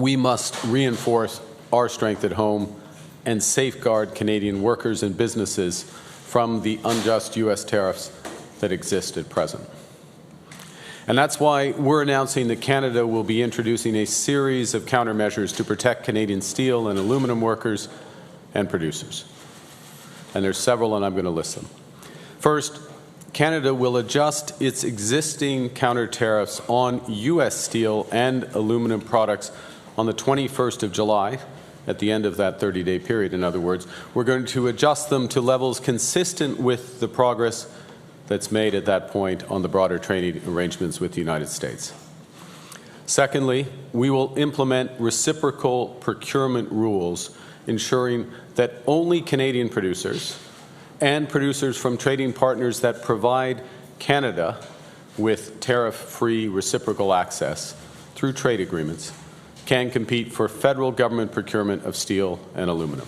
we must reinforce our strength at home and safeguard Canadian workers and businesses from the unjust U.S. tariffs that exist at present. And that's why we're announcing that Canada will be introducing a series of countermeasures to protect Canadian steel and aluminum workers and producers. And there's several, and I'm going to list them. First, Canada will adjust its existing counter tariffs on U.S. steel and aluminum products on the 21st of July, at the end of that 30-day period. In other words, we're going to adjust them to levels consistent with the progress that's made at that point on the broader trading arrangements with the United States. Secondly, we will implement reciprocal procurement rules ensuring that only Canadian producers and producers from trading partners that provide Canada with tariff-free reciprocal access through trade agreements can compete for federal government procurement of steel and aluminum.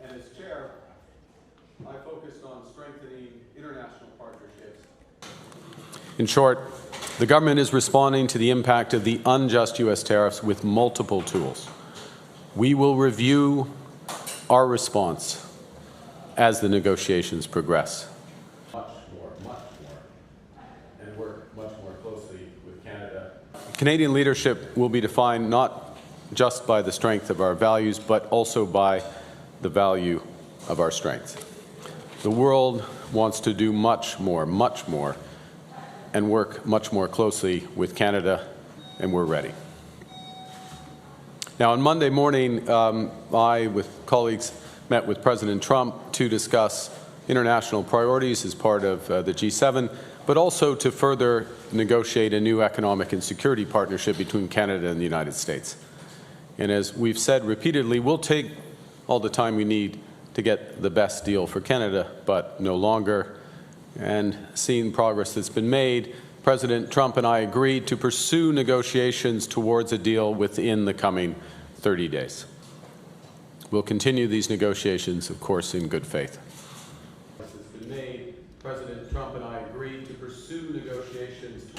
And as Chair, I focused on strengthening international partnerships. In short, the government is responding to the impact of the unjust U.S. tariffs with multiple tools. We will review our response as the negotiations progress. Much more, and work much more closely with Canada. Canadian leadership will be defined not just by the strength of our values, but also by the value of our strength. The world wants to do much more, and work much more closely with Canada, and we're ready. Now, on Monday morning, I, with colleagues, met with President Trump to discuss international priorities as part of the G7, but also to further negotiate a new economic and security partnership between Canada and the United States. And as we've said repeatedly, we'll take all the time we need to get the best deal for Canada, but no longer. And seeing progress that's been made, President Trump and I agreed to pursue negotiations towards a deal within the coming 30 days. We'll continue these negotiations, of course, in good faith. President Trump and I agreed to pursue negotiations.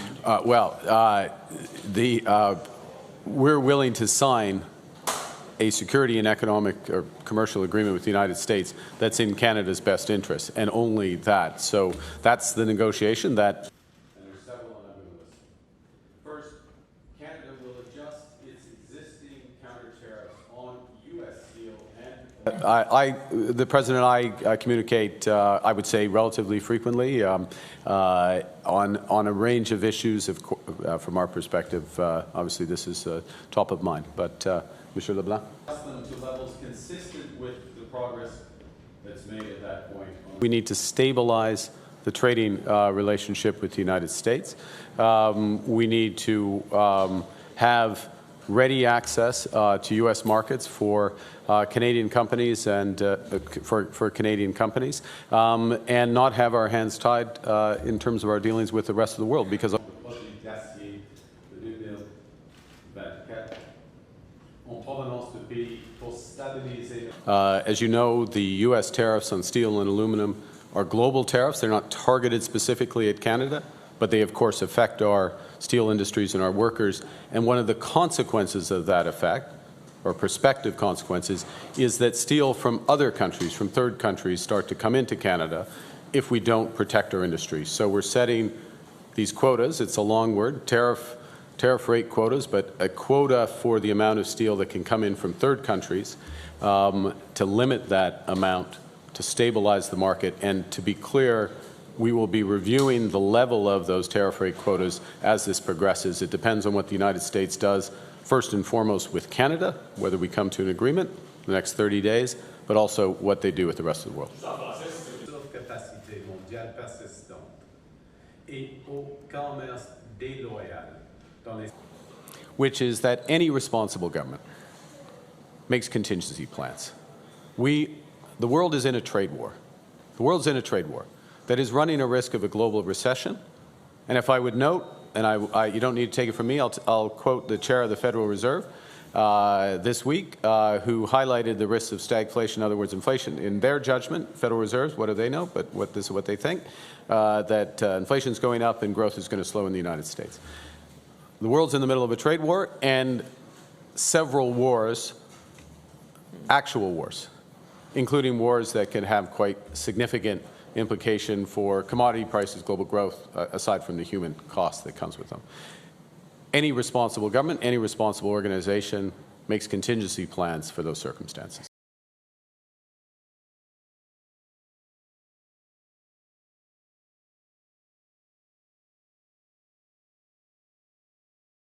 We're willing to sign a security and economic or commercial agreement with the United States that's in Canada's best interest, and only that. So that's the negotiation that. And there's several on the list. First, Canada will adjust its existing counter tariffs on U.S. steel and. The President and I communicate, I would say, relatively frequently on a range of issues. From our perspective, obviously, this is top of mind. But Monsieur Leblanc, to levels consistent with the progress that's made at that point. We need to stabilize the trading relationship with the United States. We need to have ready access to U.S. markets for Canadian companies and for Canadian companies, and not have our hands tied in terms of our dealings with the rest of the world, because. As you know, the U.S. tariffs on steel and aluminum are global tariffs. They're not targeted specifically at Canada, but they, of course, affect our steel industries and our workers. And one of the consequences of that effect, or prospective consequences, is that steel from other countries, from third countries, start to come into Canada if we don't protect our industries. So we're setting these quotas. It's a long word, tariff rate quotas, but a quota for the amount of steel that can come in from third countries, to limit that amount, to stabilize the market. And to be clear, we will be reviewing the level of those tariff rate quotas as this progresses. It depends on what the United States does, first and foremost with Canada, whether we come to an agreement in the next 30 days, but also what they do with the rest of the world. Which is that any responsible government makes contingency plans. The world is in a trade war. The world's in a trade war that is running a risk of a global recession. And if I would note, and you don't need to take it from me, I'll quote the chair of the Federal Reserve this week, who highlighted the risks of stagflation, in other words, inflation. In their judgment, Federal Reserves, what do they know? But this is what they think, that inflation is going up and growth is going to slow in the United States. The world's in the middle of a trade war, and several wars, actual wars, including wars that can have quite significant implication for commodity prices, global growth, aside from the human cost that comes with them. Any responsible government, any responsible organization makes contingency plans for those circumstances.